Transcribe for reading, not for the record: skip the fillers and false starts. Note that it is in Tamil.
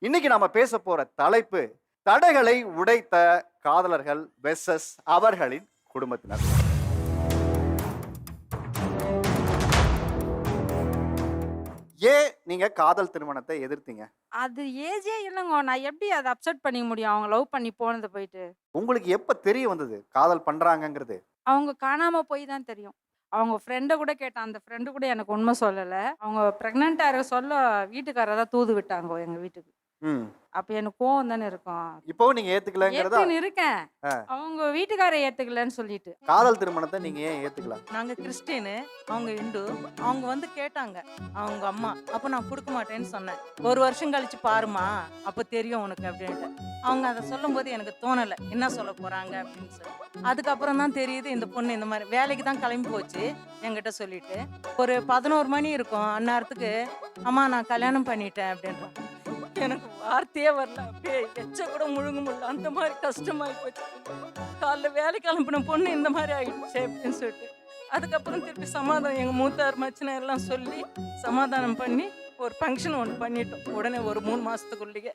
இன்னைக்கு நாம பேச போற தலைப்பு தடைகளை உடைத்த காதலர்கள் வெர்சஸ் அவர்களின் குடும்பத்தினர். ஏன் நீங்க காதல் திருமணத்தை எதிர்த்தீங்க? அது ஏஜே இல்லங்க. நான் எப்படி அத அக்செப்ட் பண்ணிக்க முடியும்? அவங்க லவ் பண்ணி போனது போயிட்டு. உங்களுக்கு எப்ப தெரிய வந்தது காதல் பண்றாங்கங்கிறது? அவங்க காணாம போய் தான் தெரியும். அவங்க ஃப்ரெண்ட கூட கேட்டேன். அந்த ஃப்ரெண்டு கூட எனக்கு உண்மை சொல்லல. அவங்க பிரெக்னன்ட்டா இருக்க சொல்ல வீட்டுக்காரர் தான் தூது விட்டாங்க எங்க வீட்டுக்கு. ம். அப்ப எனக்கு கோவம் தானே இருக்கும். இப்பவும் நீங்க ஏத்துக்கலங்கிறதா? ஏத்துக்கின்னு இருக்கேன். ஆ. அவங்க வீட்டுக்காரர் ஏத்துக்கலன்னு சொல்லிட்டு. காதல் திருமணத்தை நீங்க ஏன் ஏத்துக்கல? நாங்க கிறிஸ்டினு, அவங்க இந்து. அவங்க வந்து கேட்டாங்க, அவங்க அம்மா. அப்ப நான் குடுக்க மாட்டேன்னு சொன்னேன். 1 வருஷம் கழிச்சு பாரும்மா, அப்ப தெரியும் உனக்கு அப்படின்ட்டு. அவங்க அத சொல்லும்போது எனக்கு தோணல. என்ன சொல்ல போறாங்க அப்படின்னு சொல்லி. அதுக்கப்புறம் தான் தெரியுது இந்த பொண்ணு இந்த மாரி வேலைக்கு தான் கிளம்பி போச்சு என்கிட்ட சொல்லிட்டு. ஒரு 11 மணி இருக்கும். அந்நேரத்துக்கு அம்மா நான் கல்யாணம் பண்ணிட்டேன் அப்படின்றான். எனக்கு வார்த்தையே வரல. அப்படியே எச்ச கூட முழுங்க முடியல. அந்த மாதிரி கஷ்டமாயி போச்சு. காலைல வேலைக்கு கிளம்பின பொண்ணு இந்த மாதிரி ஆயிடுச்சு அப்படின்னு சொல்லிட்டு. அதுக்கப்புறம் திருப்பி சமாதானம் எங்க மூத்தார் மச்சினர் எல்லாம் சொல்லி சமாதானம் பண்ணி ஒரு ஃபங்க்ஷன் ஒன்று பண்ணிட்டோம். உடனே ஒரு 3 மாசத்துக்குள்ளேயே.